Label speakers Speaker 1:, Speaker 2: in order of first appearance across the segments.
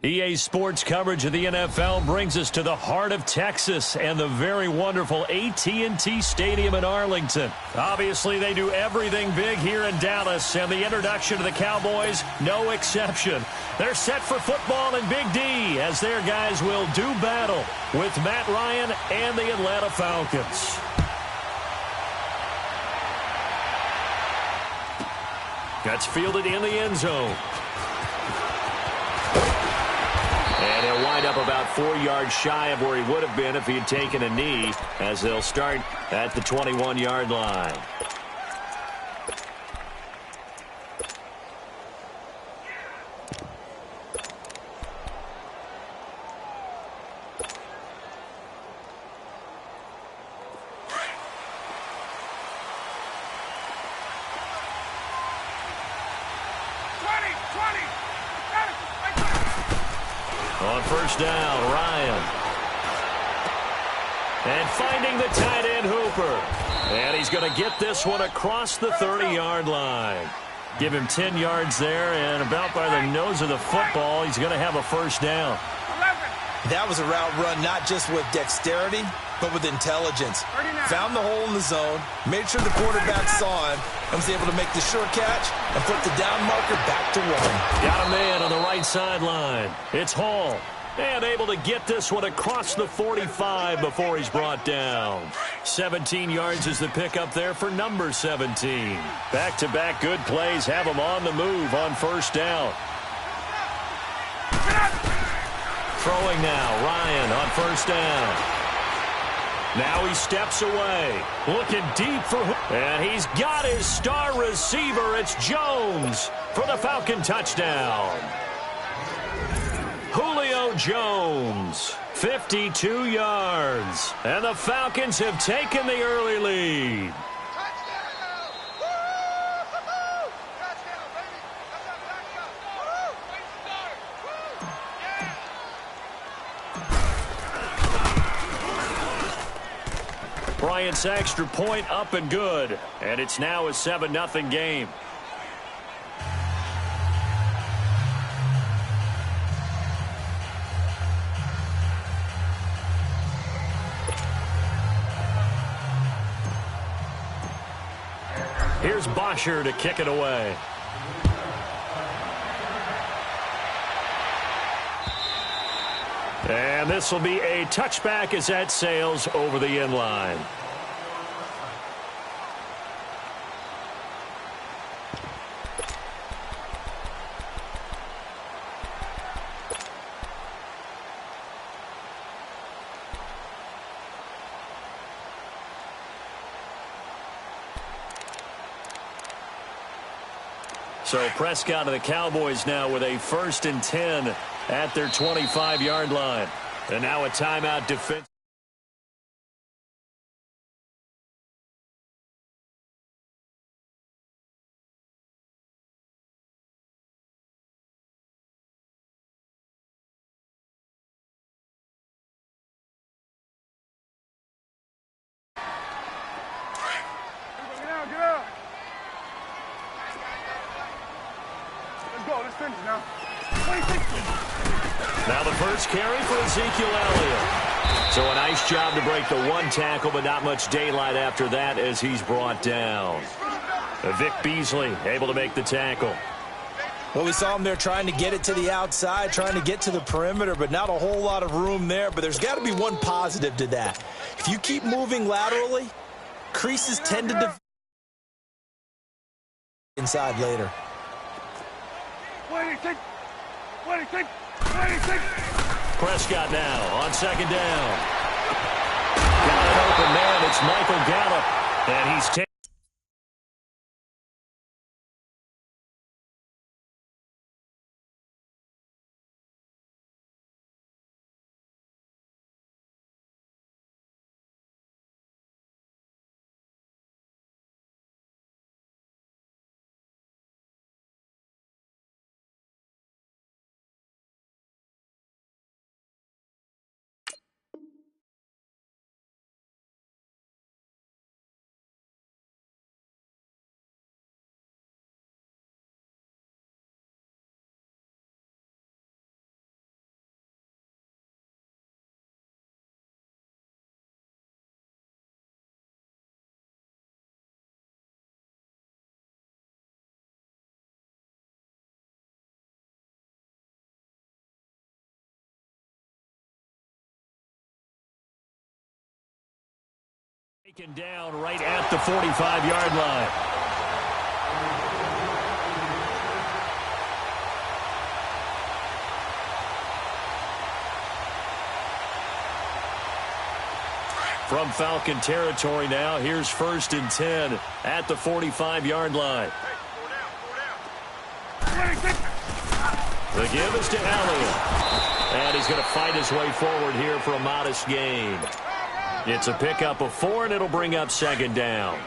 Speaker 1: EA Sports coverage of the NFL brings us to the heart of Texas and the very wonderful AT&T Stadium in Arlington. Obviously, they do everything big here in Dallas, and the introduction to the Cowboys, no exception. They're set for football in Big D as their guys will do battle with Matt Ryan and the Atlanta Falcons. That's fielded in the end zone. And he'll wind up about 4 yards shy of where he would have been if he had taken a knee, as they'll start at the 21-yard line. On first down, Ryan. And finding the tight end, Hooper. And he's going to get this one across the 30-yard line. Give him 10 yards there, and about by the nose of the football, he's going to have a first down.
Speaker 2: That was a route run not just with dexterity, but with intelligence. Found the hole in the zone, made sure the quarterback saw him, and was able to make the sure catch and put the down marker back to one.
Speaker 1: Got a man on the right sideline. It's Hall. And able to get this one across the 45 before he's brought down. 17 yards is the pickup there for number 17. Back-to-back good plays have him on the move on first down. Throwing now, Ryan on first down. Now he steps away. Looking deep for Hooper. And he's got his star receiver. It's Jones for the Falcon touchdown. Julio Jones, 52 yards. And the Falcons have taken the early lead. Bryant's extra point up and good. And it's now a 7-0 game. Here's Bosher to kick it away. And this will be a touchback as that sails over the end line. So Prescott and the Cowboys now with a 1st and 10 at their 25-yard line. And now a timeout defense. Now the first carry for Ezekiel Elliott. So a nice job to break the one tackle, but not much daylight after that as he's brought down. Vic Beasley able to make the tackle.
Speaker 2: Well, we saw him there trying to get it to the outside, trying to get to the perimeter, but not a whole lot of room there. But there's got to be one positive to that. If you keep moving laterally, creases tend to develop inside later.
Speaker 1: Prescott now on second down. Got an open man. It's Michael Gallup, and he's taken. Taken down right at the 45-yard line. From Falcon territory now, here's 1st and 10 at the 45-yard line. The give is to Elliott. And he's going to fight his way forward here for a modest gain. It's a pickup of 4, and it'll bring up 2nd down.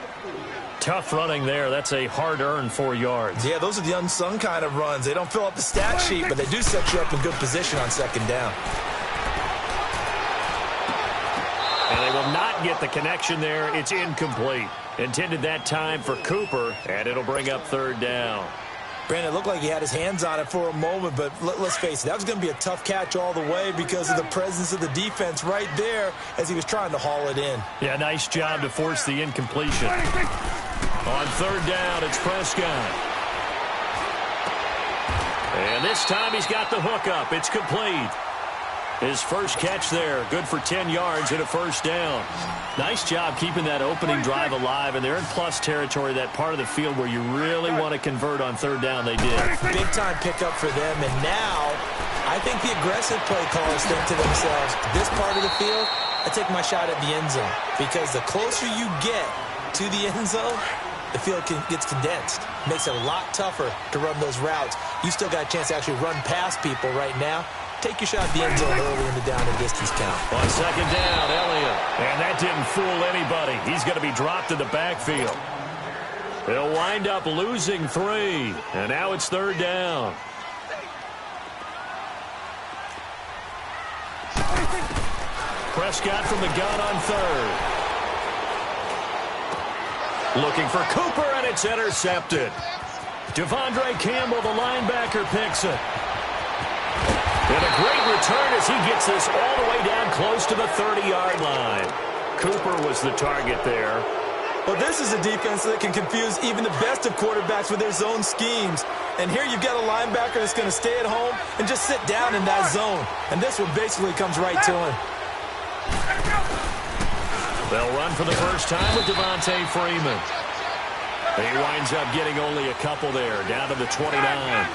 Speaker 1: Tough running there. That's a hard-earned 4 yards.
Speaker 2: Yeah, those are the unsung kind of runs. They don't fill up the stat sheet, but they do set you up in good position on 2nd down.
Speaker 1: And they will not get the connection there. It's incomplete. Intended that time for Cooper, and it'll bring up 3rd down.
Speaker 2: Brandon, it looked like he had his hands on it for a moment, but let's face it, that was going to be a tough catch all the way because of the presence of the defense right there as he was trying to haul it in.
Speaker 1: Yeah, nice job to force the incompletion. On 3rd down, it's Prescott. And this time he's got the hook up. It's complete. His first catch there, good for 10 yards and a 1st down. Nice job keeping that opening drive alive, and they're in plus territory, that part of the field where you really want to convert on 3rd down. They did.
Speaker 2: Big-time pickup for them, and now I think the aggressive play callers think to themselves, this part of the field, I take my shot at the end zone, because the closer you get to the end zone, the field gets condensed. Makes it a lot tougher to run those routes. You still got a chance to actually run past people right now. Take your shot at the end zone early in the down and distance count.
Speaker 1: On 2nd down, Elliott. And that didn't fool anybody. He's going to be dropped in the backfield. He'll wind up losing 3. And now it's 3rd down. Prescott from the gun on 3rd. Looking for Cooper, and it's intercepted. Devondre Campbell, the linebacker, picks it. And a great return as he gets this all the way down close to the 30-yard line. Cooper was the target there.
Speaker 2: Well, this is a defense that can confuse even the best of quarterbacks with their zone schemes. And here you've got a linebacker that's going to stay at home and just sit down in that zone. And this one basically comes right to him.
Speaker 1: They'll run for the first time with Devontae Freeman. He winds up getting only a couple there, down to the 29.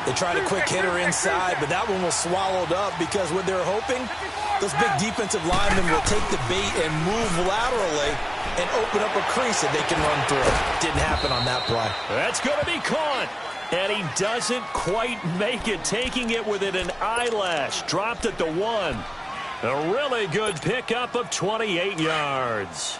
Speaker 2: They tried a quick hitter inside, but that one was swallowed up because what they're hoping, those big defensive linemen will take the bait and move laterally and open up a crease that they can run through. Didn't happen on that play.
Speaker 1: That's going to be caught. And he doesn't quite make it, taking it within an eyelash. Dropped at the 1. A really good pickup of 28 yards.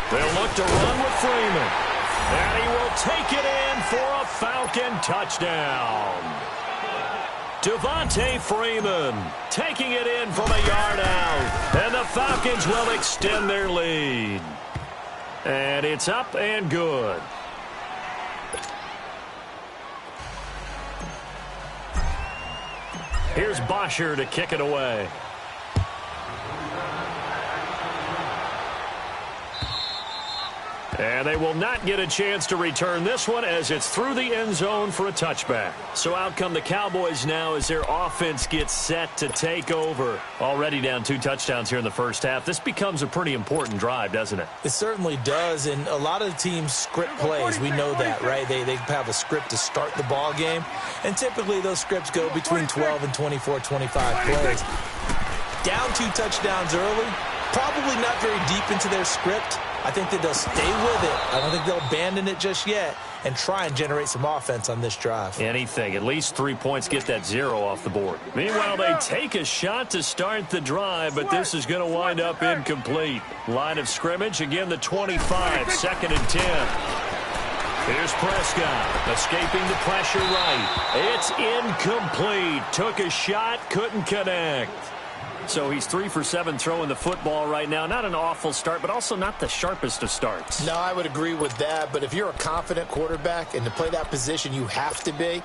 Speaker 1: They'll look to run with Freeman. And he will take it in for a Falcon touchdown. Devontae Freeman taking it in from a yard out. And the Falcons will extend their lead. And it's up and good. Here's Bosher to kick it away. And they will not get a chance to return this one as it's through the end zone for a touchback. So out come the Cowboys now as their offense gets set to take over. Already down 2 touchdowns here in the first half. This becomes a pretty important drive, doesn't it?
Speaker 2: It certainly does, and a lot of teams script plays. We know that, right? They have a script to start the ball game, and typically those scripts go between 12 and 24, 25 plays. Down 2 touchdowns early, probably not very deep into their script. I think that they'll stay with it. I don't think they'll abandon it just yet and try and generate some offense on this drive.
Speaker 1: Anything. At least 3 points, get that 0 off the board. Meanwhile, they take a shot to start the drive, but this is going to wind up incomplete. Line of scrimmage, again the 25, 2nd and 10. Here's Prescott, escaping the pressure right. It's incomplete. Took a shot, couldn't connect. So he's 3 for 7 throwing the football right now. Not an awful start, but also not the sharpest of starts.
Speaker 3: No, I would agree with that. But if you're a confident quarterback and to play that position, you have to be.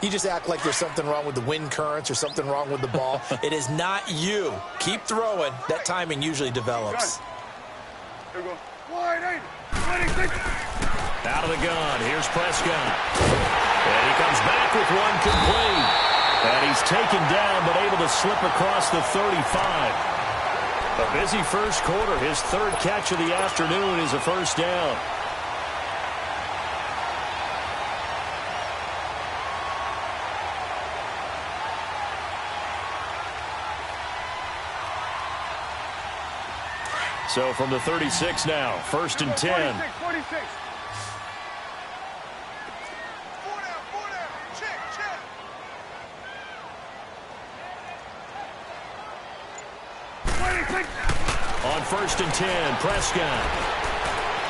Speaker 2: You just act like there's something wrong with the wind currents or something wrong with the ball. It is not you. Keep throwing. That timing usually develops.
Speaker 3: There we go. Wide 26.
Speaker 1: Out of the gun. Here's Prescott. And he comes back with one complete. And he's taken down but able to slip across the 35. A busy first quarter. His third catch of the afternoon is a first down. So from the 36 now, 1st and 10.
Speaker 3: 46. 46.
Speaker 1: On 1st and 10, Prescott.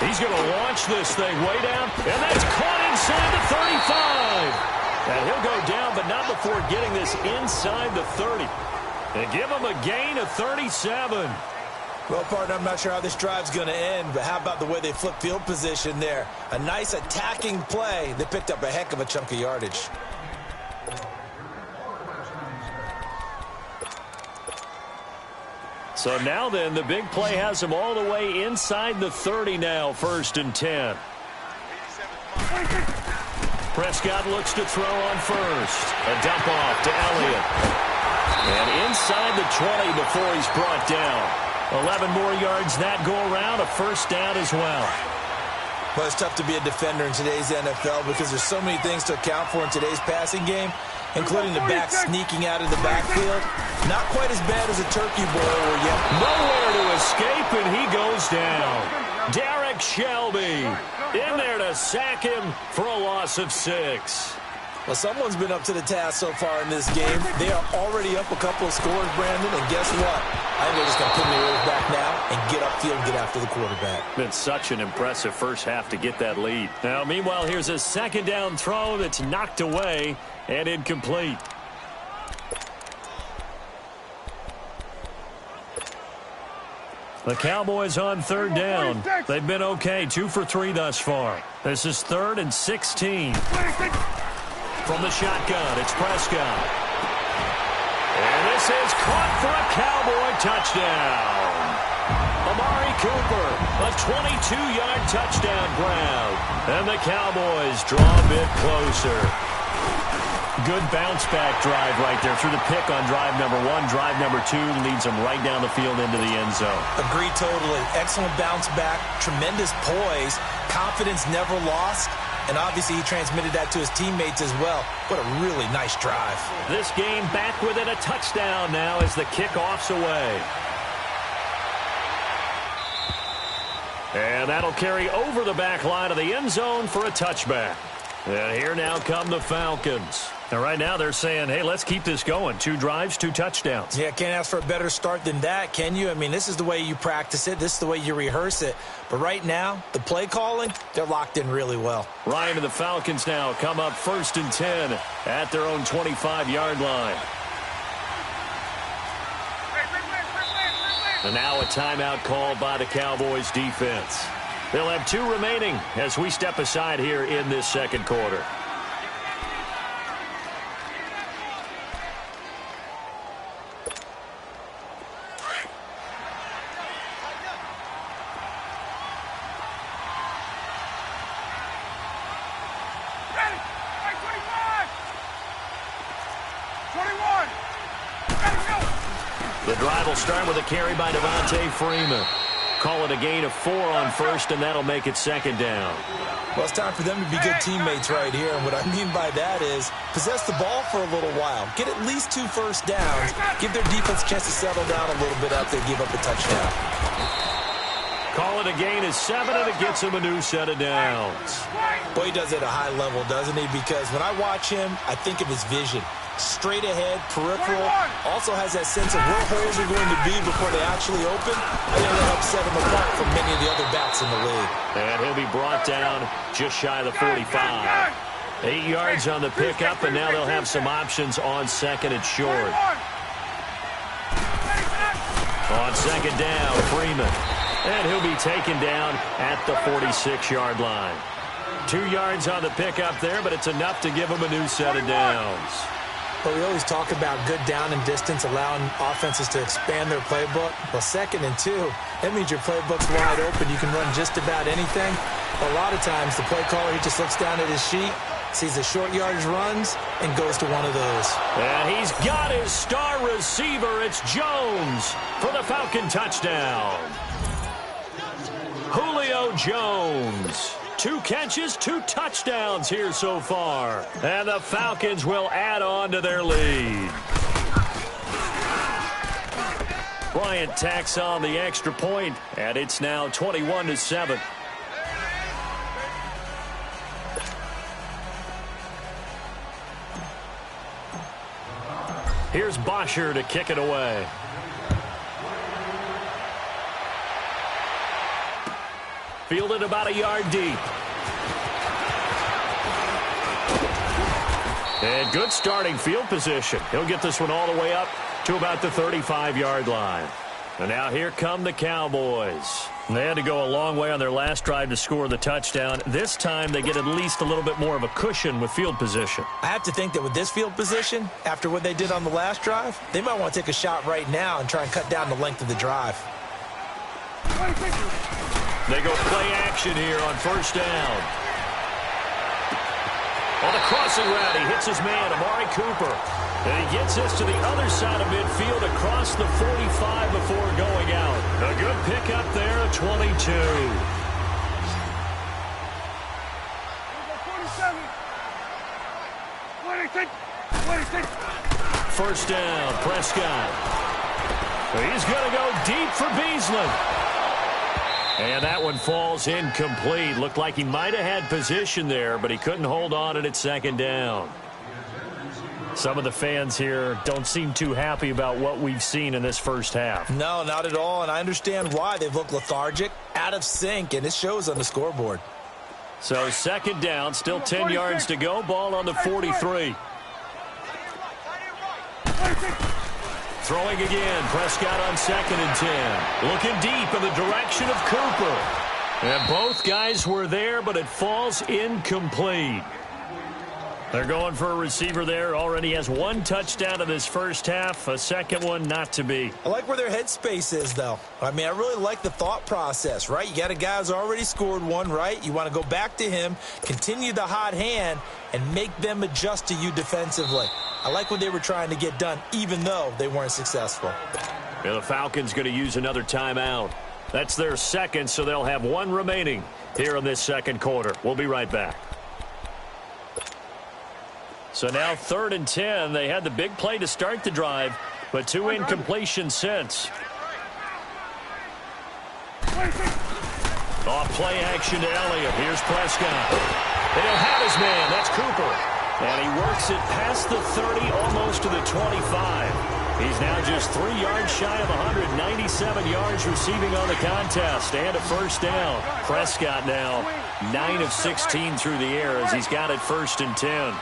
Speaker 1: He's going to launch this thing way down, and that's caught inside the 35. And he'll go down, but not before getting this inside the 30. And give him a gain of 37.
Speaker 2: Well, partner, I'm not sure how this drive's going to end, but how about the way they flip field position there? A nice attacking play. They picked up a heck of a chunk of yardage.
Speaker 1: So now then, the big play has him all the way inside the 30 now, 1st and 10. Prescott looks to throw on first. A dump off to Elliott. And inside the 20 before he's brought down. 11 more yards that go around, a first down as well.
Speaker 2: Well, it's tough to be a defender in today's NFL because there's so many things to account for in today's passing game, including the back sneaking out of the backfield. Not quite as bad as a turkey boiler yet.
Speaker 1: Nowhere to escape, and he goes down. Derek Shelby in there to sack him for a loss of 6.
Speaker 2: Well, someone's been up to the task so far in this game. They are already up a couple of scores, Brandon, and guess what? I think they're just going to pin their ears back now and get upfield and get after the quarterback.
Speaker 1: Been such an impressive first half to get that lead. Now, meanwhile, here's a second down throw that's knocked away and incomplete. The Cowboys on 3rd down. They've been okay, 2 for 3 thus far. This is 3rd and 16. From the shotgun, it's Prescott. And this is caught for a Cowboy touchdown. Amari Cooper, a 22-yard touchdown grab. And the Cowboys draw a bit closer. Good bounce-back drive right there through the pick on drive number 1. Drive number 2 leads them right down the field into the end zone.
Speaker 2: Agreed totally. Excellent bounce-back, tremendous poise, confidence never lost. And obviously he transmitted that to his teammates as well. What a really nice drive.
Speaker 1: This game back within a touchdown now as the kickoff's away. And that'll carry over the back line of the end zone for a touchback. And here now come the Falcons. And right now they're saying, hey, let's keep this going. 2 drives, 2 touchdowns.
Speaker 2: Yeah, can't ask for a better start than that, can you? I mean, this is the way you practice it. This is the way you rehearse it. But right now, the play calling, they're locked in really well.
Speaker 1: Ryan and the Falcons now come up 1st and 10 at their own 25-yard line. And now a timeout called by the Cowboys defense. They'll have 2 remaining as we step aside here in this second quarter. The drive will start with a carry by Devontae Freeman. Call it a gain of 4 on first, and that'll make it 2nd down.
Speaker 2: Well, it's time for them to be good teammates right here. And what I mean by that is possess the ball for a little while. Get at least 2 first downs. Give their defense a chance to settle down a little bit after they give up a touchdown.
Speaker 1: Call it a gain of 7, and it gets him a new set of downs.
Speaker 2: Boy, he does it at a high level, doesn't he? Because when I watch him, I think of his vision. Straight ahead, peripheral, also has that sense of where holes are going to be before they actually open. I think that helps set him apart from many of the other backs in the league.
Speaker 1: And he'll be brought down just shy of the 45. 8 yards on the pickup, and now they'll have some options on 2nd and short. On 2nd down, Freeman. And he'll be taken down at the 46-yard line. 2 yards on the pickup there, but it's enough to give them a new set of downs.
Speaker 2: Well, we always talk about good down and distance, allowing offenses to expand their playbook. Well, 2nd and 2, that means your playbook's wide open. You can run just about anything. A lot of times, the play caller, he just looks down at his sheet, sees the short yardage runs, and goes to one of those.
Speaker 1: And he's got his star receiver. It's Jones for the Falcon touchdown. Julio Jones. 2 catches, 2 touchdowns here so far. And the Falcons will add on to their lead. Bryant tacks on the extra point, and it's now 21-7. Here's Bosher to kick it away. Fielded about a yard deep. And good starting field position. He'll get this one all the way up to about the 35-yard line. And now here come the Cowboys. They had to go a long way on their last drive to score the touchdown. This time they get at least a little bit more of a cushion with field position.
Speaker 2: I have to think that with this field position, after what they did on the last drive, they might want to take a shot right now and try and cut down the length of the drive.
Speaker 1: They go play action here on 1st down. On the crossing route, he hits his man, Amari Cooper. And he gets this to the other side of midfield across the 45 before going out. A good pickup there at 22.
Speaker 3: 26.
Speaker 1: 1st down, Prescott. He's going to go deep for Beasley. And that one falls incomplete. Looked like he might have had position there, but he couldn't hold on at 2nd down. Some of the fans here don't seem too happy about what we've seen in this first half.
Speaker 2: No, not at all, and I understand why. They've looked lethargic, out of sync, and it shows on the scoreboard.
Speaker 1: So 2nd down, still 10 yards to go. Ball on the 43. Throwing again, Prescott on 2nd and 10. Looking deep in the direction of Cooper. And both guys were there, but it falls incomplete. They're going for a receiver there. Already has 1 touchdown in this first half. A second one not to be.
Speaker 2: I like where their headspace is, though. I mean, I really like the thought process, right? You got a guy who's already scored 1, right? You want to go back to him, continue the hot hand, and make them adjust to you defensively. I like what they were trying to get done, even though they weren't successful.
Speaker 1: Yeah, the Falcons going to use another timeout. That's their 2nd, so they'll have 1 remaining here in this 2nd quarter. We'll be right back. So now 3rd and 10. They had the big play to start the drive, but 2 incompletions since. Off play action to Elliott. Here's Prescott. And he'll have his man. That's Cooper. And he works it past the 30, almost to the 25. He's now just 3 yards shy of 197 yards receiving on the contest. And a 1st down. Prescott now 9 of 16 through the air as he's got it 1st and 10.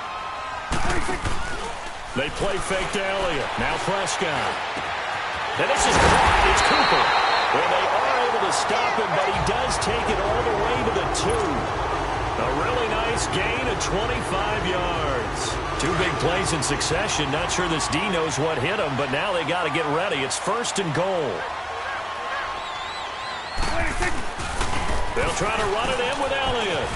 Speaker 1: They play fake to Elliott. Now Prescott. And this is caught. It's Cooper. Well, they are able to stop him, but he does take it all the way to the 2. A really nice gain of 25 yards. 2 big plays in succession. Not sure this D knows what hit him, but now they got to get ready. It's 1st and goal. They'll try to run it in with Elliott.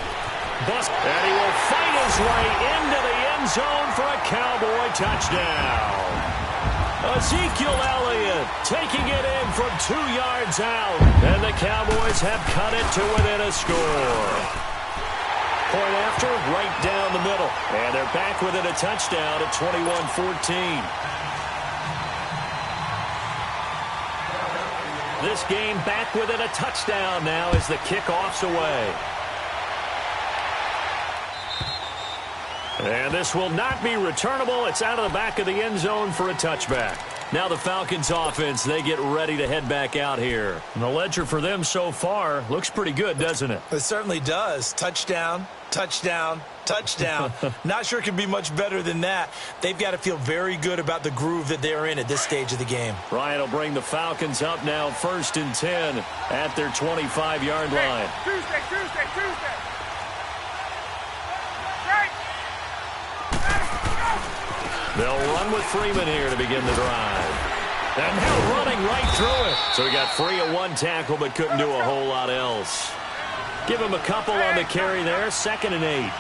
Speaker 1: And he will fight his way into the end zone for a Cowboy touchdown. Ezekiel Elliott taking it in from 2 yards out. And the Cowboys have cut it to within a score. Point after, right down the middle. And they're back within a touchdown at 21-14. This game back within a touchdown now as the kickoff's away. And this will not be returnable. It's out of the back of the end zone for a touchback. Now the Falcons offense, they get ready to head back out here. And the ledger for them so far looks pretty good, doesn't it?
Speaker 2: It certainly does. Touchdown, touchdown, touchdown. Not sure it can be much better than that. They've got to feel very good about the groove that they're in at this stage of the game.
Speaker 1: Ryan will bring the Falcons up now 1st and 10 at their 25-yard line.
Speaker 3: Tuesday.
Speaker 1: They'll run with Freeman here to begin the drive. And now running right through it. So he got free of one tackle but couldn't do a whole lot else. Give him a couple on the carry there, 2nd and 8.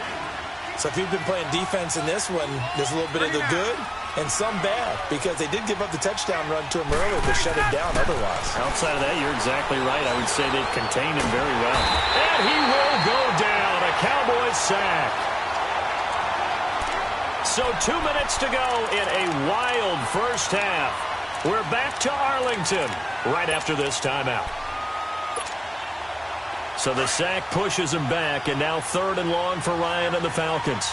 Speaker 2: So if you've been playing defense in this one, there's a little bit of the good and some bad, because they did give up the touchdown run to him earlier, but shut him down otherwise.
Speaker 1: Outside of that, you're exactly right. I would say they've contained him very well. And he will go down. A Cowboys sack. So 2 minutes to go in a wild first half. We're back to Arlington right after this timeout. So the sack pushes him back, and now 3rd and long for Ryan and the Falcons.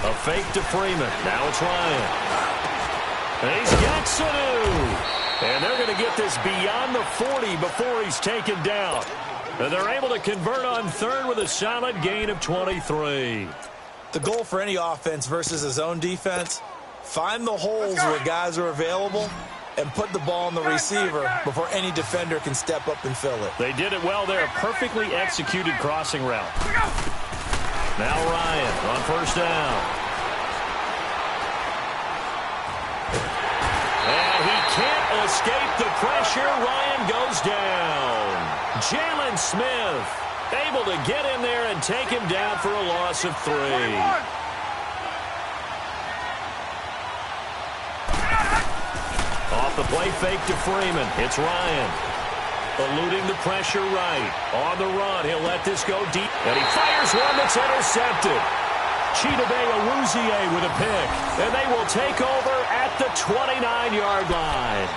Speaker 1: A fake to Freeman. Now it's Ryan. And he's got Sanu. And they're going to get this beyond the 40 before he's taken down. And they're able to convert on 3rd with a solid gain of 23.
Speaker 2: The goal for any offense versus his own defense, find the holes where guys are available and put the ball on the receiver before any defender can step up and fill it.
Speaker 1: They did it well there. Perfectly executed crossing route. Now Ryan on 1st down. And he can't escape the pressure. Ryan goes down. Jalen Smith able to get in there and take him down for a loss of 3. Off the play fake to Freeman. It's Ryan. Eluding the pressure right. On the run, he'll let this go deep. And he fires one that's intercepted. Chidobe Awuzie with a pick. And they will take over at the 29-yard line.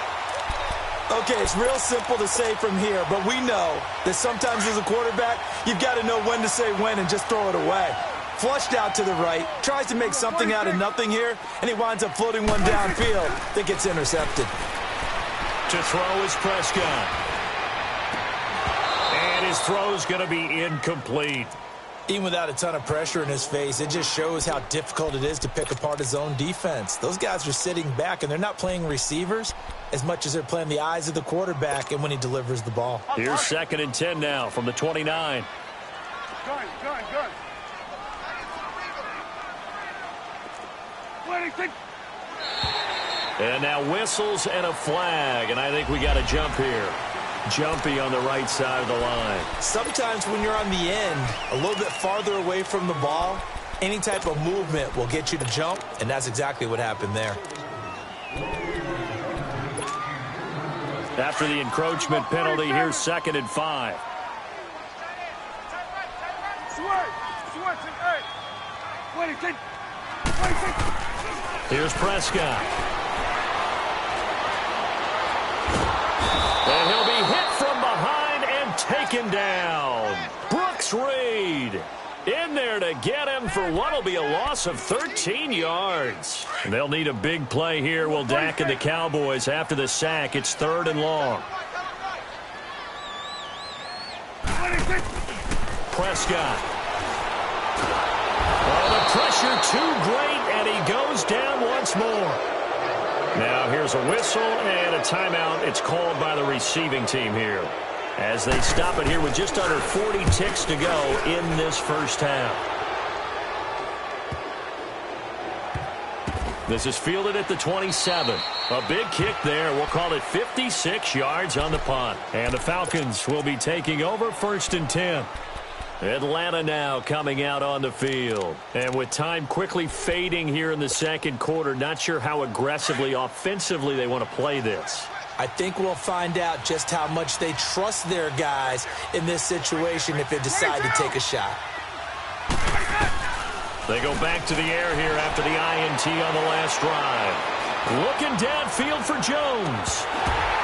Speaker 2: Okay, it's real simple to say from here, but we know that sometimes as a quarterback, you've got to know when to say when and just throw it away. Flushed out to the right, tries to make something out of nothing here, and he winds up floating one downfield that gets intercepted.
Speaker 1: To throw is Prescott. And his throw's going to be incomplete.
Speaker 2: Even without a ton of pressure in his face, it just shows how difficult it is to pick apart his own defense. Those guys are sitting back, and they're not playing receivers as much as they're playing the eyes of the quarterback and when he delivers the ball.
Speaker 1: Here's 2nd and 10 now from the 29.
Speaker 3: Good.
Speaker 1: And now whistles and a flag, and I think we got a jump here. Jumpy on the right side of the line.
Speaker 2: Sometimes when you're on the end, a little bit farther away from the ball, any type of movement will get you to jump, and that's exactly what happened there.
Speaker 1: After the encroachment penalty, here's 2nd and 5. Here's Prescott. And he'll be hit from behind and taken down. Brooks Reed in there to get him for what will be a loss of 13 yards. They'll need a big play here. Will Dak and the Cowboys after the sack. It's 3rd and long. Prescott. Oh, the pressure too great, and he goes down once more. Now here's a whistle and a timeout. It's called by the receiving team here as they stop it here with just under 40 ticks to go in this first half. This is fielded at the 27. A big kick there. We'll call it 56 yards on the punt. And the Falcons will be taking over 1st and 10. Atlanta now coming out on the field. And with time quickly fading here in the 2nd quarter, not sure how aggressively, offensively they want to play this.
Speaker 2: I think we'll find out just how much they trust their guys in this situation if they decide to take a shot.
Speaker 1: They go back to the air here after the INT on the last drive. Looking downfield for Jones.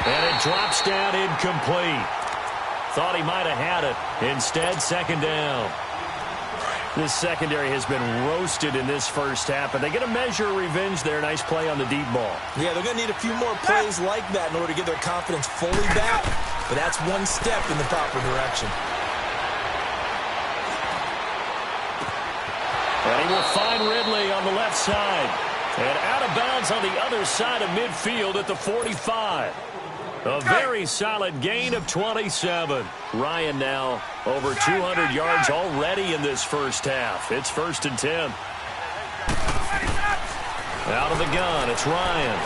Speaker 1: And it drops down incomplete. Thought he might have had it. Instead, 2nd down. This secondary has been roasted in this first half, and they get a measure of revenge there. Nice play on the deep ball.
Speaker 2: Yeah, they're going to need a few more plays like that in order to get their confidence fully back, but that's one step in the proper direction.
Speaker 1: And he will find Ridley on the left side. And out of bounds on the other side of midfield at the 45. A very solid gain of 27. Ryan now over 200 yards already in this first half. It's 1st and 10. Out of the gun, it's Ryan.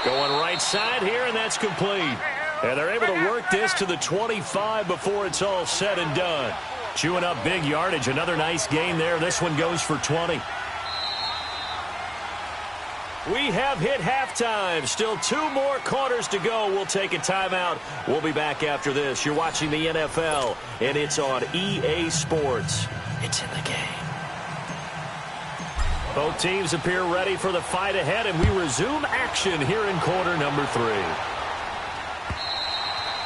Speaker 1: Going right side here, and that's complete. And they're able to work this to the 25 before it's all said and done. Chewing up big yardage. Another nice gain there. This one goes for 20. We have hit halftime. Still 2 more quarters to go. We'll take a timeout. We'll be back after this. You're watching the NFL, and it's on EA Sports. It's in the game. Both teams appear ready for the fight ahead, and we resume action here in quarter number 3.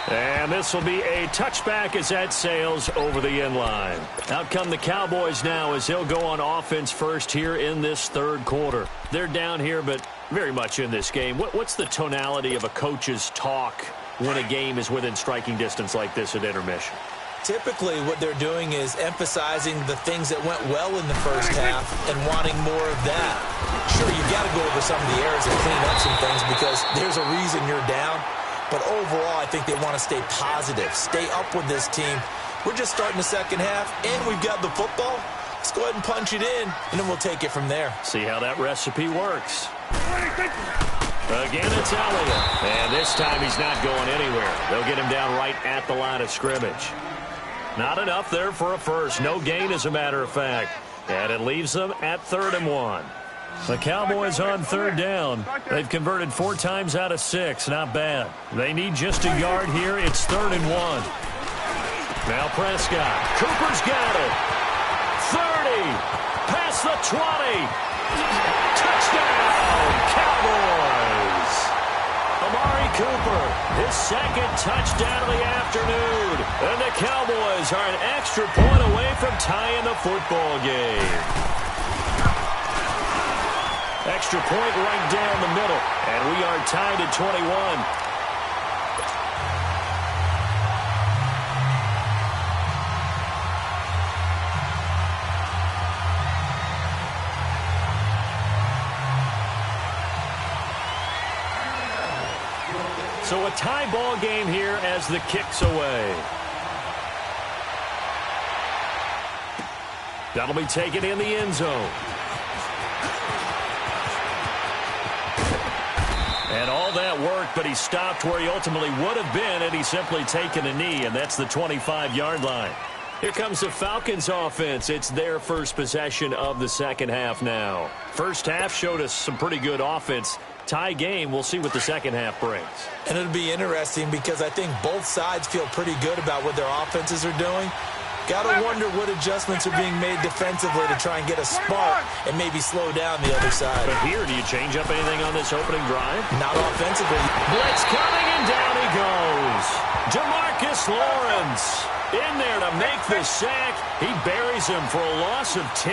Speaker 1: And this will be a touchback as that sails over the end line. Out come the Cowboys now as they'll go on offense first here in this 3rd quarter. They're down here, but very much in this game. What's the tonality of a coach's talk when a game is within striking distance like this at intermission?
Speaker 2: Typically, what they're doing is emphasizing the things that went well in the first half and wanting more of that. Sure, you've got to go over some of the errors and clean up some things because there's a reason you're down. But overall, I think they want to stay positive, stay up with this team. We're just starting the second half, and we've got the football. Let's go ahead and punch it in, and then we'll take it from there.
Speaker 1: See how that recipe works. Again, it's Elliott. And this time he's not going anywhere. They'll get him down right at the line of scrimmage. Not enough there for a first. No gain, as a matter of fact. And it leaves them at 3rd and 1. The Cowboys on 3rd down. They've converted 4 times out of 6. Not bad. They need just a yard here. It's 3rd and 1. Now Prescott. Cooper's got it. 30. Past the 20. Touchdown, Cowboys. Amari Cooper, his 2nd touchdown of the afternoon. And the Cowboys are an extra point away from tying the football game. Extra point right down the middle. And we are tied at 21. So a tie ball game here as the kick's away. That'll be taken in the end zone. And all that worked, but he stopped where he ultimately would have been had he simply taken a knee, and that's the 25-yard line. Here comes the Falcons offense. It's their first possession of the second half now. First half showed us some pretty good offense. Tie game, we'll see what the second half brings.
Speaker 2: And it'll be interesting because I think both sides feel pretty good about what their offenses are doing. Got to wonder what adjustments are being made defensively to try and get a spark and maybe slow down the other side.
Speaker 1: But here, do you change up anything on this opening drive?
Speaker 2: Not offensively.
Speaker 1: Blitz coming, and down he goes. DeMarcus Lawrence in there to make the sack. He buries him for a loss of 10.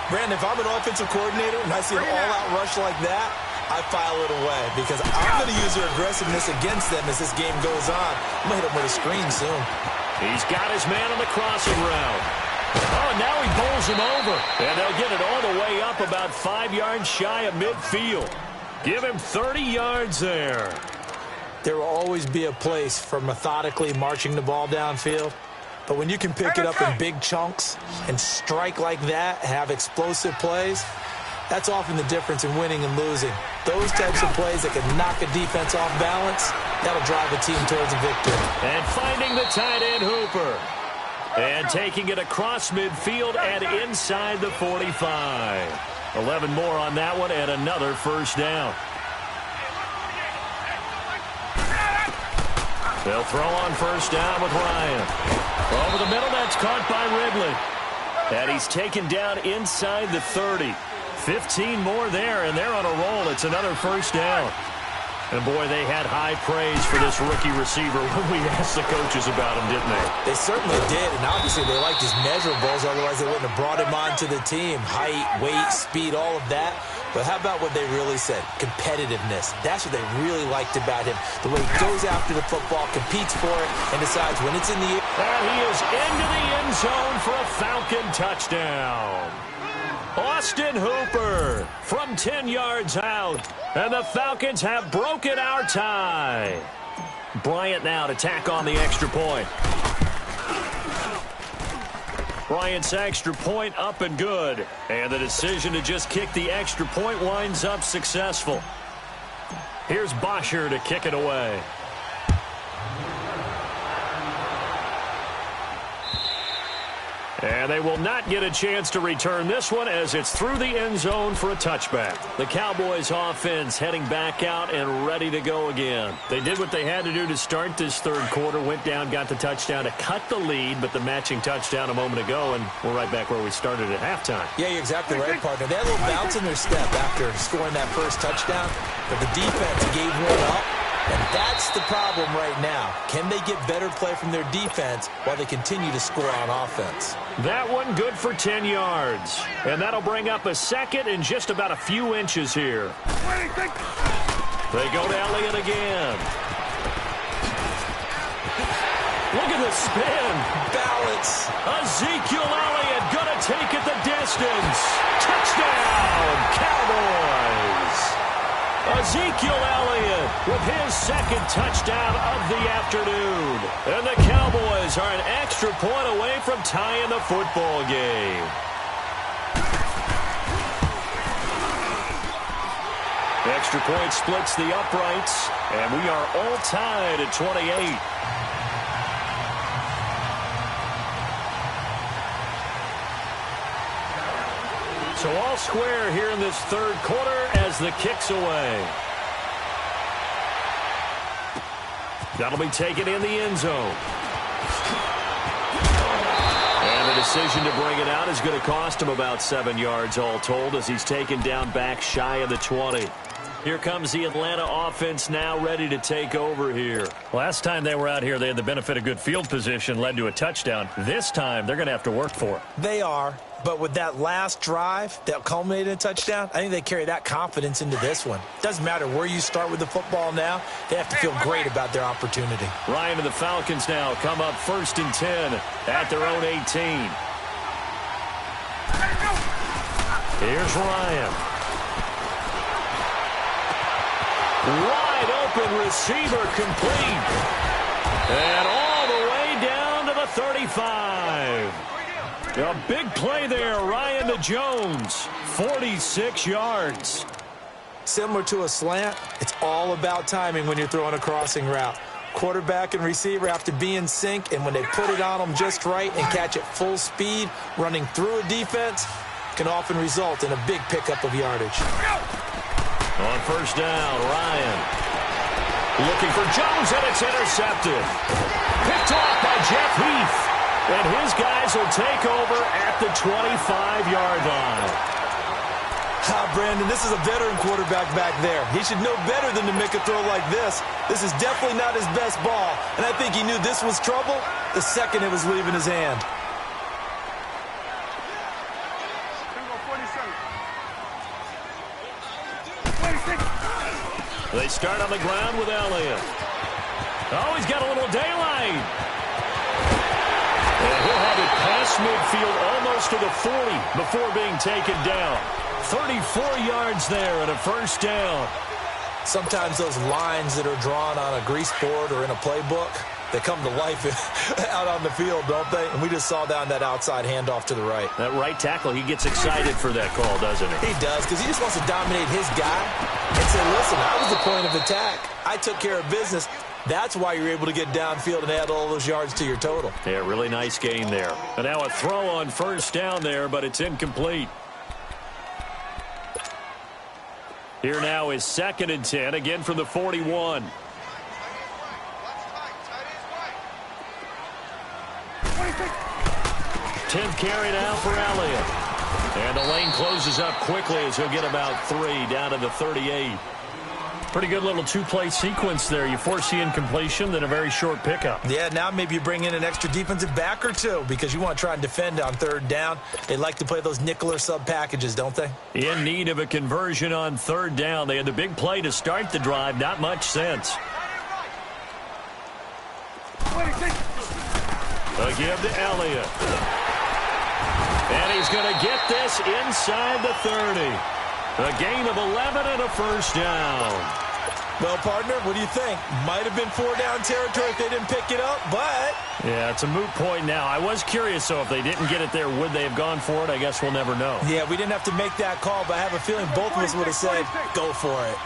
Speaker 2: Brandon, if I'm an offensive coordinator and I see an all-out rush like that, I file it away because I'm going to use their aggressiveness against them as this game goes on. I'm going to hit them with a screen soon.
Speaker 1: He's got his man on the crossing route. Oh, and now he bowls him over. And they'll get it all the way up about 5 yards shy of midfield. Give him 30 yards there.
Speaker 2: There will always be a place for methodically marching the ball downfield. But when you can pick it up in big chunks and strike like that, have explosive plays, that's often the difference in winning and losing. Those types of plays that can knock a defense off balance, that'll drive a team towards a victory.
Speaker 1: And finding the tight end, Hooper. And taking it across midfield and inside the 45. 11 more on that one and another first down. They'll throw on first down with Ryan. Over the middle, that's caught by Ridley. And he's taken down inside the 30. 15 more there, and they're on a roll. It's another first down. And, boy, they had high praise for this rookie receiver when we asked the coaches about him, didn't they?
Speaker 2: They certainly did, and obviously they liked his measurables. Otherwise, they wouldn't have brought him onto the team. Height, weight, speed, all of that. But how about what they really said? Competitiveness. That's what they really liked about him. The way he goes after the football, competes for it, and decides when it's in the air.
Speaker 1: And he is into the end zone for a Falcon touchdown. Austin Hooper from 10 yards out. And the Falcons have broken our tie. Bryant now to tack on the extra point. Bryant's extra point up and good. And the decision to just kick the extra point winds up successful. Here's Bosher to kick it away. And they will not get a chance to return this one as it's through the end zone for a touchback. The Cowboys offense heading back out and ready to go again. They did what they had to do to start this third quarter, went down, got the touchdown to cut the lead, but the matching touchdown a moment ago, and we're right back where we started at halftime.
Speaker 2: Yeah, you're exactly right, partner. They had a little bounce in their step after scoring that first touchdown, but the defense gave one up. And that's the problem right now. Can they get better play from their defense while they continue to score on offense?
Speaker 1: That one good for 10 yards. And that'll bring up a second and just about a few inches here. They go to Elliott again. Look at the spin.
Speaker 2: Balance.
Speaker 1: Ezekiel Elliott gonna take it the distance. Touchdown, Cowboys. Ezekiel Elliott with his second touchdown of the afternoon. And the Cowboys are an extra point away from tying the football game. Extra point splits the uprights, and we are all tied at 28. So all square here in this third quarter as the kick's away. That'll be taken in the end zone. And the decision to bring it out is going to cost him about 7 yards all told as he's taken down back shy of the 20. Here comes the Atlanta offense now ready to take over here. Last time they were out here, they had the benefit of good field position, led to a touchdown. This time, they're going to have to work for it.
Speaker 2: They are. But with that last drive that culminated in a touchdown, I think they carry that confidence into this one. Doesn't matter where you start with the football now. They have to feel great about their opportunity.
Speaker 1: Ryan and the Falcons now come up 1st and 10 at their own 18. Here's Ryan. Wide open receiver complete. And all the way down to the 35. A big play there, Ryan to Jones, 46 yards.
Speaker 2: Similar to a slant, it's all about timing when you're throwing a crossing route. Quarterback and receiver have to be in sync, and when they put it on them just right and catch it full speed, running through a defense can often result in a big pickup of yardage.
Speaker 1: On first down, Ryan looking for Jones, and it's intercepted. Picked off by Jeff Heath. And his guys will take over at the 25-yard line.
Speaker 2: Brandon, this is a veteran quarterback back there. He should know better than to make a throw like this. This is definitely not his best ball. And I think he knew this was trouble the second it was leaving his hand.
Speaker 1: They start on the ground with Elliott. Oh, he's got a little daylight. And he'll have it past midfield almost to the 40 before being taken down. 34 yards there at a first down.
Speaker 2: Sometimes those lines that are drawn on a grease board or in a playbook, they come to life out on the field, don't they? And we just saw down that outside handoff to the right.
Speaker 1: That right tackle, he gets excited for that call, doesn't he?
Speaker 2: He does, because he just wants to dominate his guy and say, listen, I was the point of attack. I took care of business. That's why you're able to get downfield and add all those yards to your total.
Speaker 1: Yeah, really nice gain there. And now a throw on first down there, but it's incomplete. Here now is 2nd and 10, again from the 41. Tenth carry now for Elliott. And the lane closes up quickly as he'll get about 3 down to the 38. Pretty good little two-play sequence there. You force the incompletion, then a very short pickup.
Speaker 2: Yeah, now maybe you bring in an extra defensive back or two because you want to try and defend on third down. They like to play those nickel or sub packages, don't they?
Speaker 1: In need of a conversion on third down. They had the big play to start the drive. Not much sense. A give to Elliott. And he's going to get this inside the 30. A gain of 11 and a first down.
Speaker 2: Well, partner, what do you think? Might have been 4-down territory if they didn't pick it up, but...
Speaker 1: Yeah, it's a moot point now. I was curious, so if they didn't get it there, would they have gone for it? I guess we'll never know.
Speaker 2: Yeah, we didn't have to make that call, but I have a feeling both of us would have said, go for it.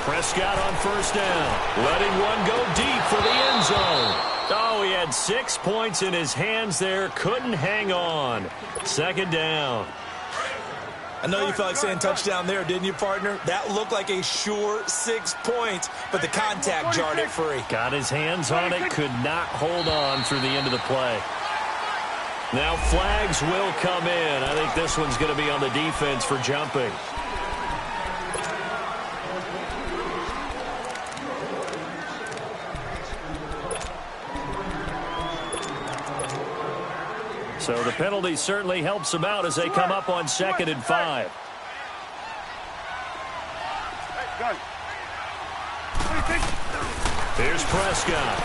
Speaker 1: Prescott on first down, letting one go deep for the end zone. Oh, he had 6 points in his hands there, couldn't hang on. Second down.
Speaker 2: I know you felt like saying touchdown there, didn't you, partner? That looked like a sure 6 points, but the contact jarred it free.
Speaker 1: Got his hands on it, could not hold on through the end of the play. Now flags will come in. I think this one's going to be on the defense for jumping. So the penalty certainly helps them out as they come up on 2nd and 5. Here's Prescott.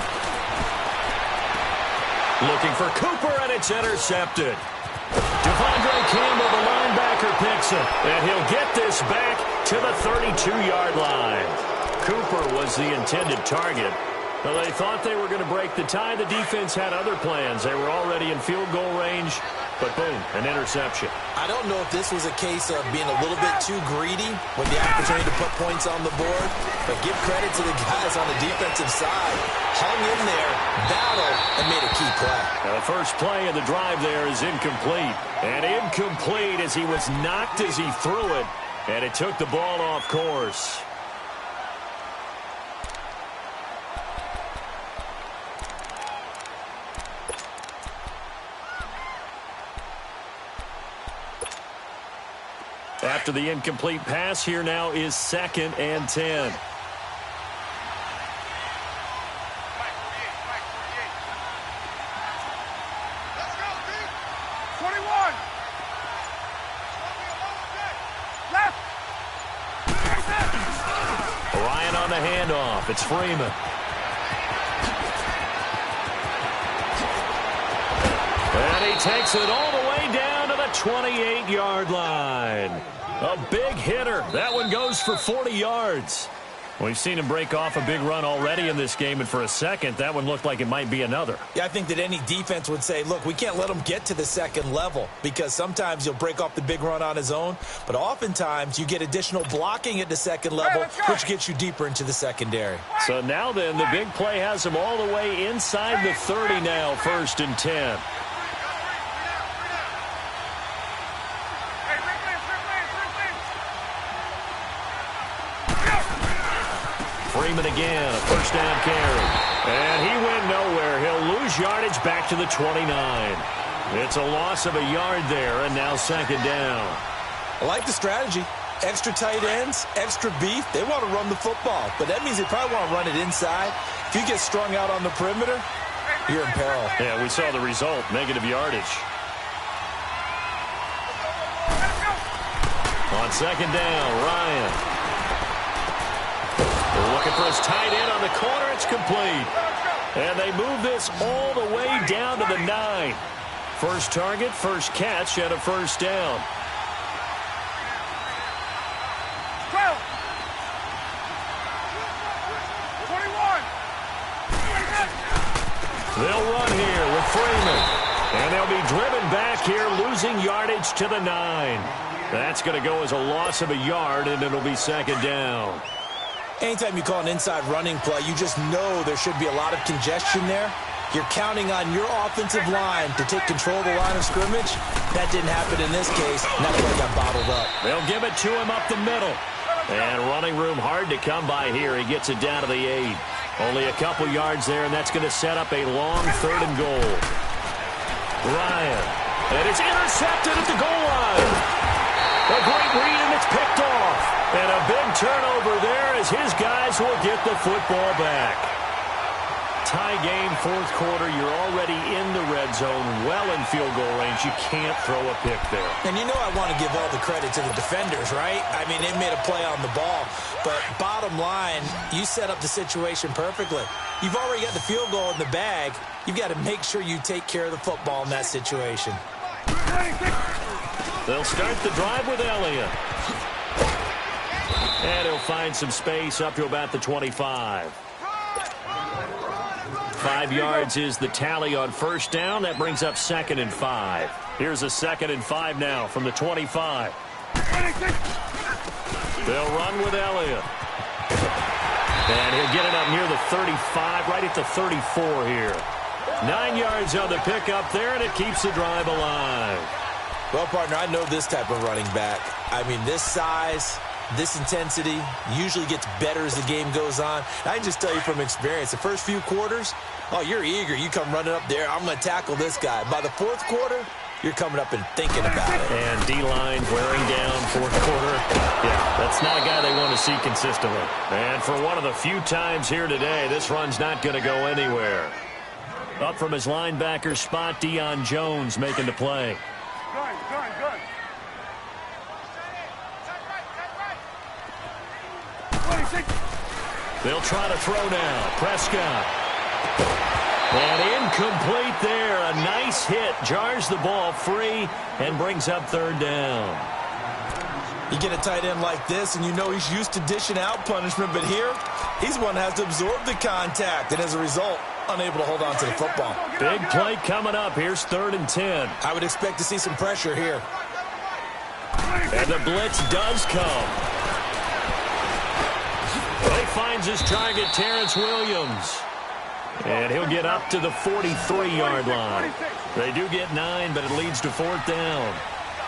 Speaker 1: Looking for Cooper, and it's intercepted. Devondre Campbell, the linebacker, picks it. And he'll get this back to the 32-yard line. Cooper was the intended target. Well, they thought they were going to break the tie. The defense had other plans. They were already in field goal range, but boom, an interception.
Speaker 2: I don't know if this was a case of being a little bit too greedy with the opportunity to put points on the board, but give credit to the guys on the defensive side. Hung in there, battled, and made a key play.
Speaker 1: Now, the first play of the drive there is incomplete. And incomplete as he was knocked as he threw it, and it took the ball off course. After the incomplete pass, here now is 2nd and 10. Ryan on the handoff. It's Freeman. And he takes it all the way down to the 28-yard line. A big hitter. That one goes for 40 yards. We've seen him break off a big run already in this game, and for a second, that one looked like it might be another.
Speaker 2: Yeah, I think that any defense would say, look, we can't let him get to the second level, because sometimes you'll break off the big run on his own, but oftentimes you get additional blocking at the second level, which gets you deeper into the secondary.
Speaker 1: So now then, the big play has him all the way inside the 30 now, 1st and 10. Freeman again, a first down carry. And he went nowhere. He'll lose yardage back to the 29. It's a loss of a yard there, and now 2nd down.
Speaker 2: I like the strategy. Extra tight ends, extra beef. They want to run the football, but that means they probably want to run it inside. If you get strung out on the perimeter, you're in peril.
Speaker 1: Yeah, we saw the result, negative yardage. On 2nd down, Ryan. Looking for his tight end on the corner. It's complete. And they move this all the way down to the 9. First target, first catch, and a first down.
Speaker 3: 12. 21.
Speaker 1: They'll run here with Freeman. And they'll be driven back here, losing yardage to the 9. That's going to go as a loss of a yard, and it'll be 2nd down.
Speaker 2: Anytime you call an inside running play, you just know there should be a lot of congestion there. You're counting on your offensive line to take control of the line of scrimmage. That didn't happen in this case. That play got bottled up.
Speaker 1: They'll give it to him up the middle. And running room hard to come by here. He gets it down to the 8. Only a couple yards there, and that's going to set up a long 3rd and goal. Ryan. And it's intercepted at the goal line. A great read, and it's picked off. And a big turnover there as his guys will get the football back. Tie game, 4th quarter. You're already in the red zone, well in field goal range. You can't throw a pick there.
Speaker 2: And you know I want to give all the credit to the defenders, right? I mean, they made a play on the ball. But bottom line, you set up the situation perfectly. You've already got the field goal in the bag. You've got to make sure you take care of the football in that situation.
Speaker 1: They'll start the drive with Elliott. And he'll find some space up to about the 25. 5 yards is the tally on first down. That brings up 2nd and 5. Here's a 2nd and 5 now from the 25. They'll run with Elliott. And he'll get it up near the 35, right at the 34 here. 9 yards on the pickup there, and it keeps the drive alive.
Speaker 2: Well, partner, I know this type of running back. I mean, this size, this intensity usually gets better as the game goes on. I can just tell you from experience, the first few quarters, oh, you're eager. You come running up there, I'm going to tackle this guy. By the fourth quarter, you're coming up and thinking about it.
Speaker 1: And D-line wearing down fourth quarter. Yeah, that's not a guy they want to see consistently. And for one of the few times here today, this run's not going to go anywhere. Up from his linebacker spot, Deion Jones making the play.
Speaker 3: Good.
Speaker 1: They'll try to throw now. Prescott. And incomplete there. A nice hit. Jars the ball free and brings up 3rd down.
Speaker 2: You get a tight end like this, and you know he's used to dishing out punishment, but here, he's the one that has to absorb the contact, and as a result, unable to hold on to the football.
Speaker 1: Big play coming up. Here's 3rd and 10.
Speaker 2: I would expect to see some pressure here.
Speaker 1: And the blitz does come. He finds his target, Terrence Williams. And he'll get up to the 43-yard line. They do get 9, but it leads to 4th down.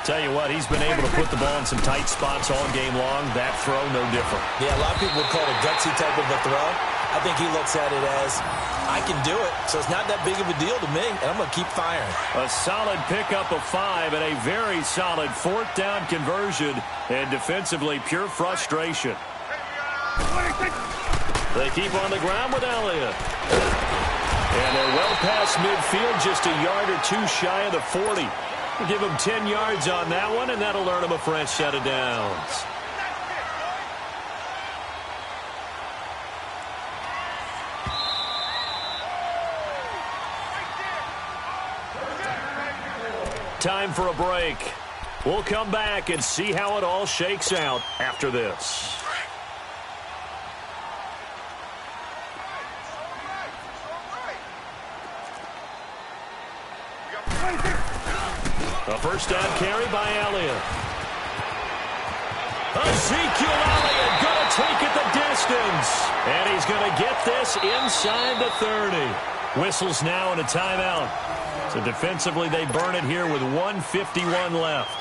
Speaker 1: Tell you what, he's been able to put the ball in some tight spots all game long. That throw, no different.
Speaker 2: Yeah, a lot of people would call it a gutsy type of a throw. I think he looks at it as, I can do it, so it's not that big of a deal to me, and I'm going to keep firing.
Speaker 1: A solid pickup of 5 and a very solid 4th down conversion, and defensively pure frustration. They keep on the ground with Elliott. And they're well past midfield, just a yard or 2 shy of the 40. We'll give them 10 yards on that one, and that'll earn them a fresh set of downs. Time for a break. We'll come back and see how it all shakes out after this. A first down carry by Elliott. Ezekiel Elliott going to take it the distance. And he's going to get this inside the 30. Whistles now and a timeout. So defensively they burn it here with 1:51 left.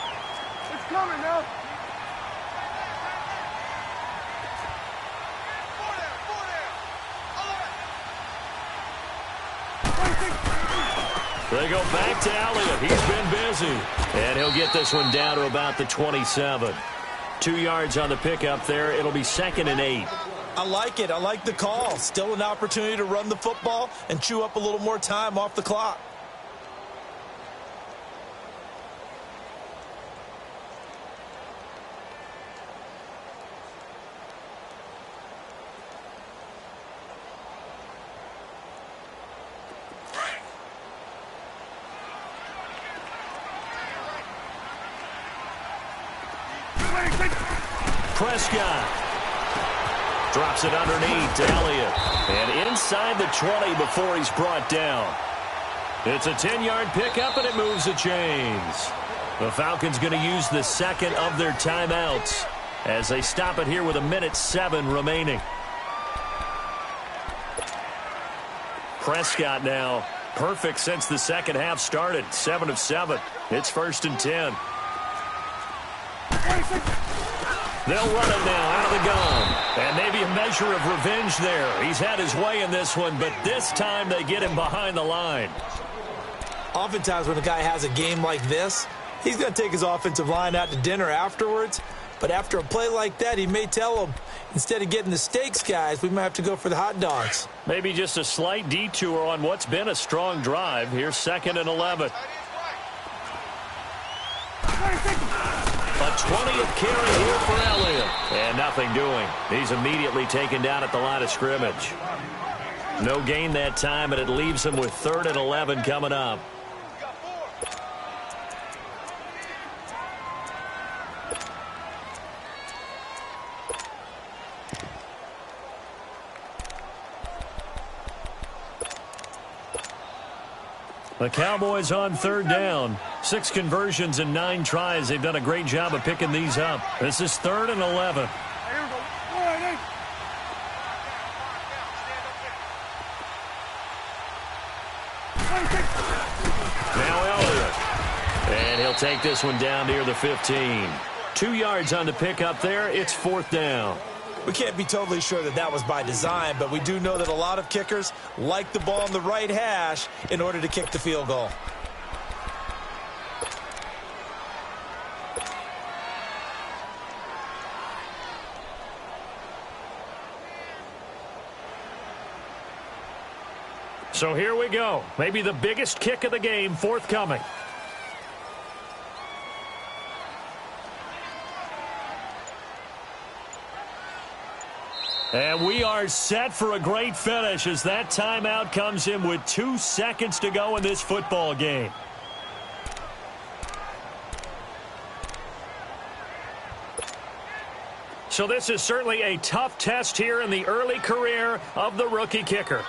Speaker 3: It's coming now.
Speaker 1: They go back to Elliott. He's been busy. And he'll get this one down to about the 27. 2 yards on the pickup there. It'll be 2nd and 8.
Speaker 2: I like it. I like the call. Still an opportunity to run the football and chew up a little more time off the clock.
Speaker 1: Prescott drops it underneath to Elliott. And inside the 20 before he's brought down. It's a 10-yard pickup, and it moves the chains. The Falcons going to use the 2nd of their timeouts as they stop it here with 1:07 remaining. Prescott now perfect since the second half started. 7 of 7. It's 1st and 10. They'll run it now out of the gun. And maybe a measure of revenge there. He's had his way in this one, but this time they get him behind the line.
Speaker 2: Oftentimes when a guy has a game like this, he's going to take his offensive line out to dinner afterwards. But after a play like that, he may tell them, instead of getting the steaks, guys, we might have to go for the hot dogs.
Speaker 1: Maybe just a slight detour on what's been a strong drive. Here's 2nd and 11. A 20th carry here for Elliott. And nothing doing. He's immediately taken down at the line of scrimmage. No gain that time, and it leaves him with 3rd and 11 coming up. The Cowboys on 3rd down. 6 conversions and 9 tries. They've done a great job of picking these up. This is 3rd and 11. Now Elliott. And he'll take this one down near the 15. 2 yards on the pickup there. It's 4th down.
Speaker 2: We can't be totally sure that that was by design, but we do know that a lot of kickers like the ball on the right hash in order to kick the field goal.
Speaker 1: So here we go. Maybe the biggest kick of the game forthcoming. And we are set for a great finish as that timeout comes in with 2 seconds to go in this football game. So this is certainly a tough test here in the early career of the rookie kicker.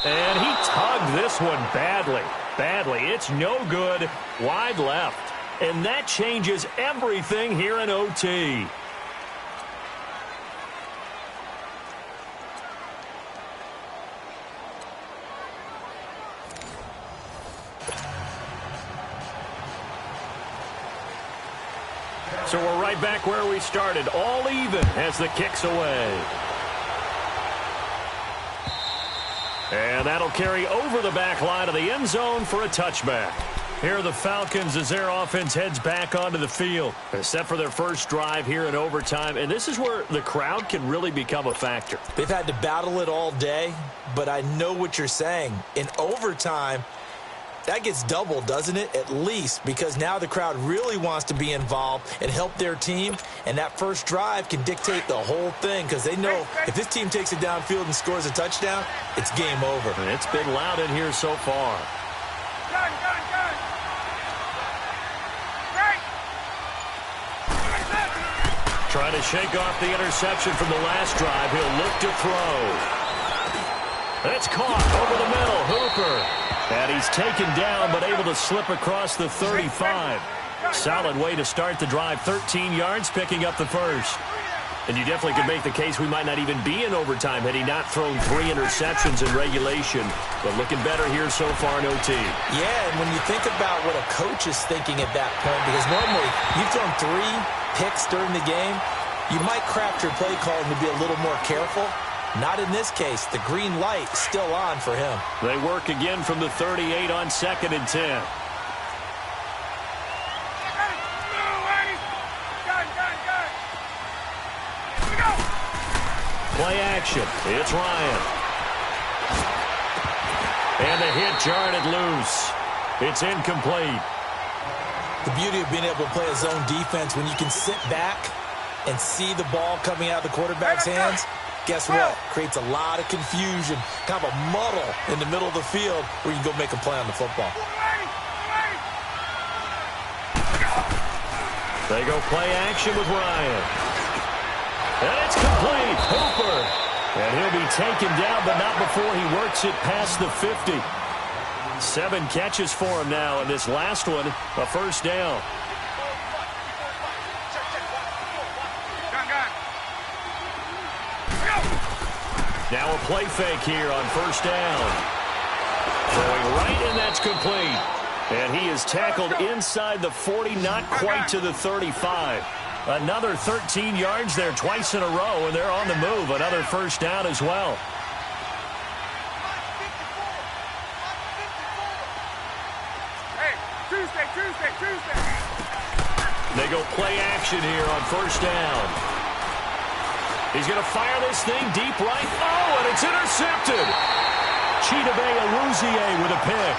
Speaker 1: And he tugged this one badly. It's no good. Wide left. And that changes everything here in OT. So we're right back where we started. All even as the kick's away. And that'll carry over the back line of the end zone for a touchback. Here are the Falcons as their offense heads back onto the field. They're set for their first drive here in overtime. And this is where the crowd can really become a factor.
Speaker 2: They've had to battle it all day, but I know what you're saying. In overtime, that gets doubled, doesn't it? At least, because now the crowd really wants to be involved and help their team, and that first drive can dictate the whole thing because they know if this team takes it downfield and scores a touchdown, it's game over.
Speaker 1: And it's been loud in here so far.
Speaker 3: Gun. Right.
Speaker 1: Trying to shake off the interception from the last drive. He'll look to throw. It's caught over the middle. Hooper. And he's taken down, but able to slip across the 35. Solid way to start the drive. 13 yards, picking up the first. And you definitely could make the case we might not even be in overtime had he not thrown 3 interceptions in regulation. But looking better here so far in OT.
Speaker 2: Yeah, and when you think about what a coach is thinking at that point, because normally you've thrown 3 picks during the game, you might craft your play call to be a little more careful. Not in this case. The green light still on for him.
Speaker 1: They work again from the 38 on 2nd and 10. Play action. It's Ryan. And the hit jarred it loose. It's incomplete.
Speaker 2: The beauty of being able to play a zone defense when you can sit back and see the ball coming out of the quarterback's hands. Guess what? Creates a lot of confusion, kind of a muddle in the middle of the field where you can go make a play on the football.
Speaker 1: They go play action with Ryan. And it's complete. Hooper. And he'll be taken down, but not before he works it past the 50. 7 catches for him now, and this last one, a first down. Now a play fake here on first down. Throwing right, and that's complete. And he is tackled inside the 40, not quite to the 35. Another 13 yards there twice in a row, and they're on the move. Another first down as well.
Speaker 3: Hey, Tuesday.
Speaker 1: They go play action here on first down. He's going to fire this thing deep right. Oh, and it's intercepted. Chidobe Awuzie with a pick.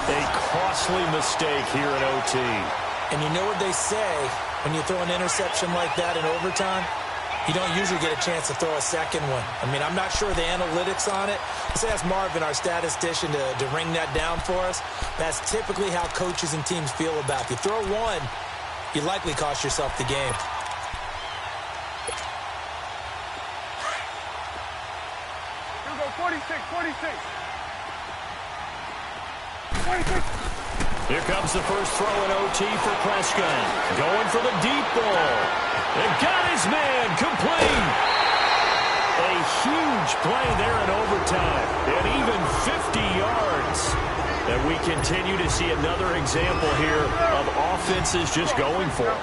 Speaker 1: A costly mistake here in OT.
Speaker 2: And you know what they say, when you throw an interception like that in overtime, you don't usually get a chance to throw a second one. I mean, I'm not sure the analytics on it. Let's ask Marvin, our statistician, to ring that down for us. That's typically how coaches and teams feel about it. You throw one, you likely cost yourself the game.
Speaker 3: Here we go, 46, 46. 46.
Speaker 1: Here comes the first throw in OT for Prescott. Going for the deep ball. It got his man complete. A huge play there in overtime. And even 50 yards. And we continue to see another example here of offenses just going for it.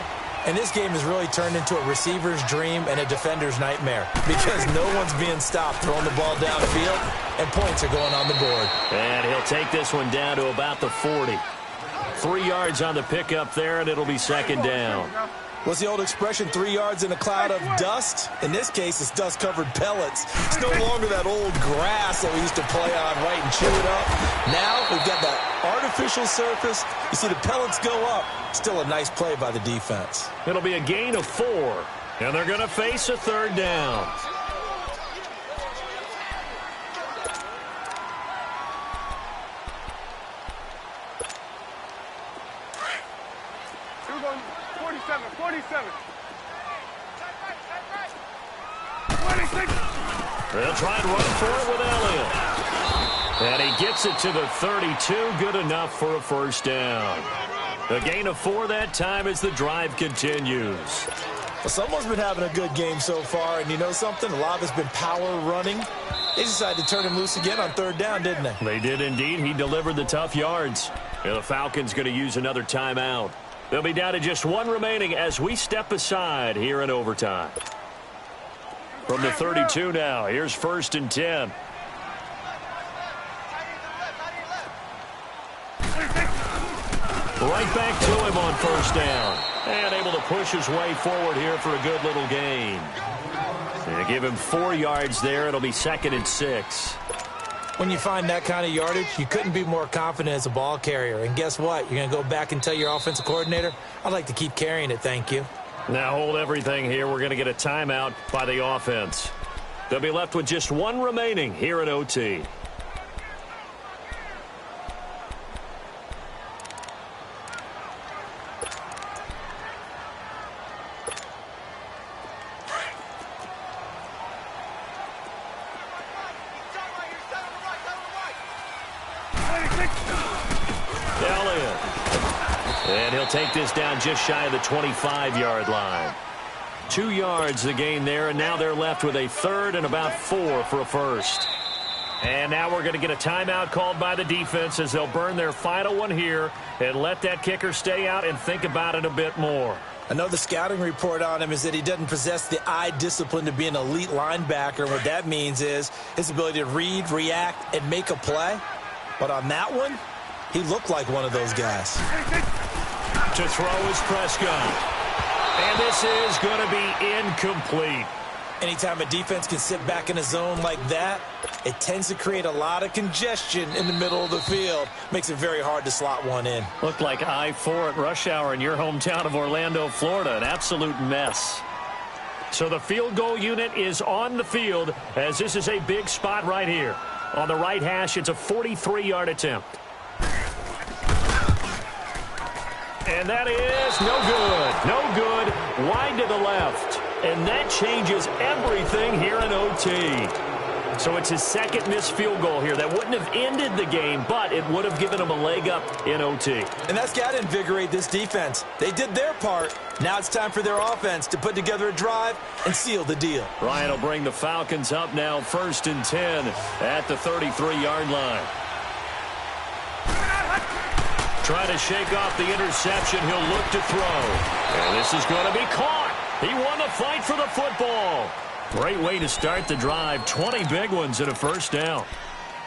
Speaker 2: And this game has really turned into a receiver's dream and a defender's nightmare because no one's being stopped throwing the ball downfield, and points are going on the board.
Speaker 1: And he'll take this one down to about the 40. 3 yards on the pickup there, and it'll be second down.
Speaker 2: What's the old expression, 3 yards in a cloud of dust? In this case, it's dust-covered pellets. It's no longer that old grass that we used to play on, right, and chew it up. Now we've got that artificial surface. You see the pellets go up. Still a nice play by the defense.
Speaker 1: It'll be a gain of 4, and they're going to face a third down.
Speaker 3: Here we go, 47, 47. 26.
Speaker 1: They'll try and run for it with Elliott. And he gets it to the 32. Good enough for a first down. A gain of 4 that time as the drive continues.
Speaker 2: Well, someone's been having a good game so far, and you know something? A lot of it's been power running. They decided to turn him loose again on third down, didn't they?
Speaker 1: They did indeed. He delivered the tough yards. And the Falcons going to use another timeout. They'll be down to just 1 remaining as we step aside here in overtime. From the 32 now, here's 1st and 10. Right back to him on first down. And able to push his way forward here for a good little gain. And give him 4 yards there. It'll be 2nd and 6.
Speaker 2: When you find that kind of yardage, you couldn't be more confident as a ball carrier. And guess what? You're going to go back and tell your offensive coordinator, I'd like to keep carrying it, thank you.
Speaker 1: Now hold everything here. We're going to get a timeout by the offense. They'll be left with just 1 remaining here in OT. And he'll take this down just shy of the 25-yard line. 2 yards the gain there, and now they're left with a 3rd and about 4 for a first. And now we're going to get a timeout called by the defense as they'll burn their final one here and let that kicker stay out and think about it a bit more.
Speaker 2: I know the scouting report on him is that he doesn't possess the eye discipline to be an elite linebacker. What that means is his ability to read, react, and make a play. But on that one, he looked like one of those guys.
Speaker 1: To throw is Prescott. And this is going to be incomplete.
Speaker 2: Anytime a defense can sit back in a zone like that, it tends to create a lot of congestion in the middle of the field. Makes it very hard to slot one in.
Speaker 1: Looked like I-4 at rush hour in your hometown of Orlando, Florida. An absolute mess. So the field goal unit is on the field as this is a big spot right here. On the right hash, it's a 43-yard attempt. And that is no good. No good. Wide to the left. And that changes everything here in OT. So it's his 2nd missed field goal here. That wouldn't have ended the game, but it would have given him a leg up in OT.
Speaker 2: And that's got to invigorate this defense. They did their part. Now it's time for their offense to put together a drive and seal the deal.
Speaker 1: Ryan will bring the Falcons up now 1st and 10 at the 33-yard line. Trying to shake off the interception. He'll look to throw. And this is going to be caught. He won the fight for the football. Great way to start the drive. 20 big ones and a first down.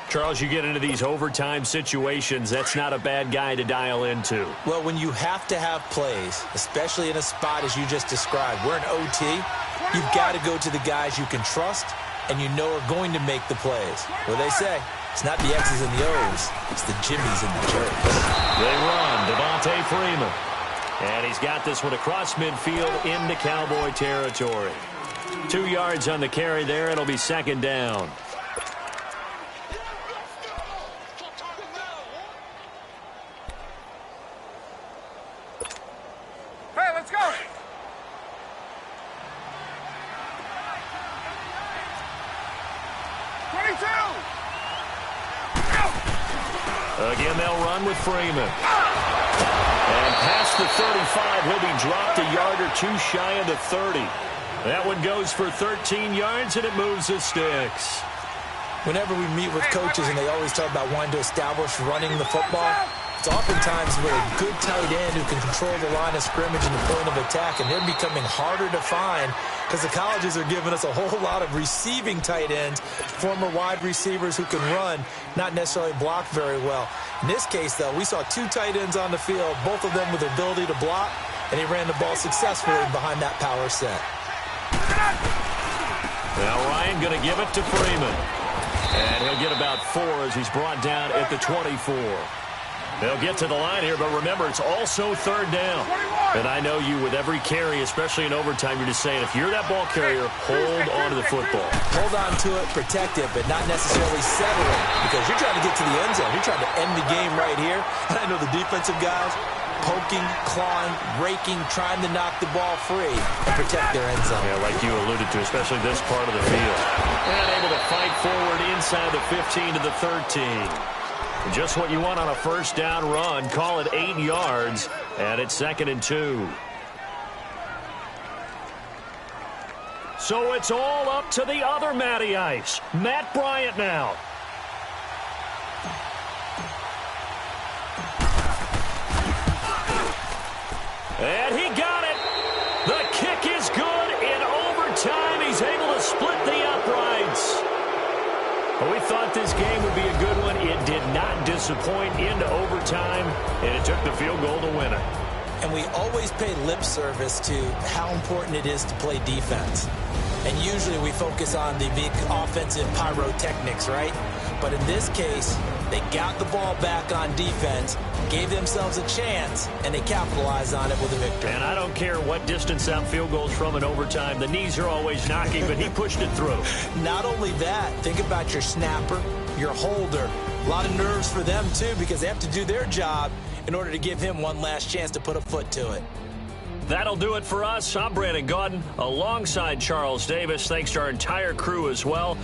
Speaker 1: Charles, you get into these overtime situations, that's not a bad guy to dial into.
Speaker 2: Well, when you have to have plays, especially in a spot as you just described, we're in OT, you've got to go to the guys you can trust and you know are going to make the plays. Well, they say, It's not the X's and the O's. It's the Jimmies and the Jerks.
Speaker 1: They run. Devontae Freeman. And he's got this one across midfield into Cowboy territory. 2 yards on the carry there. It'll be second down.
Speaker 3: Hey, let's go.
Speaker 1: Again, they'll run with Freeman. And past the 35, he'll be dropped a yard or two shy of the 30. That one goes for 13 yards, and it moves the sticks.
Speaker 2: Whenever we meet with coaches and they always talk about wanting to establish running the football, it's oftentimes with a good tight end who can control the line of scrimmage and the point of attack, and they're becoming harder to find because the colleges are giving us a whole lot of receiving tight ends, former wide receivers who can run, not necessarily block very well. In this case, though, we saw 2 tight ends on the field, both of them with the ability to block, and he ran the ball successfully behind that power set.
Speaker 1: Now Ryan going to give it to Freeman. And he'll get about 4 as he's brought down at the 24. They'll get to the line here, but remember, it's also third down. And I know you, with every carry, especially in overtime, you're just saying, if you're that ball carrier, hold on to the football.
Speaker 2: Hold on to it, protect it, but not necessarily settle it, because you're trying to get to the end zone. You're trying to end the game right here. And I know the defensive guys poking, clawing, raking, trying to knock the ball free and protect their end zone.
Speaker 1: Yeah, like you alluded to, especially this part of the field. And able to fight forward inside the 15 to the 13. Just what you want on a first down run. Call it 8 yards, and it's 2nd and 2. So it's all up to the other Matty Ice. Matt Bryant now. And he got it. The kick is good. In overtime, he's able to split the uprights. Well, we thought this game would be a good one. It did not disappoint into overtime, and it took the field goal to win it.
Speaker 2: And we always pay lip service to how important it is to play defense. And usually we focus on the big offensive pyrotechnics, right? But in this case, they got the ball back on defense, gave themselves a chance, and they capitalized on it with a victory.
Speaker 1: And I don't care what distance that field goes from in overtime. The knees are always knocking, but he pushed it through.
Speaker 2: Not only that, think about your snapper, your holder. A lot of nerves for them, too, because they have to do their job in order to give him one last chance to put a foot to it.
Speaker 1: That'll do it for us. I'm Brandon Gaudin alongside Charles Davis. Thanks to our entire crew as well.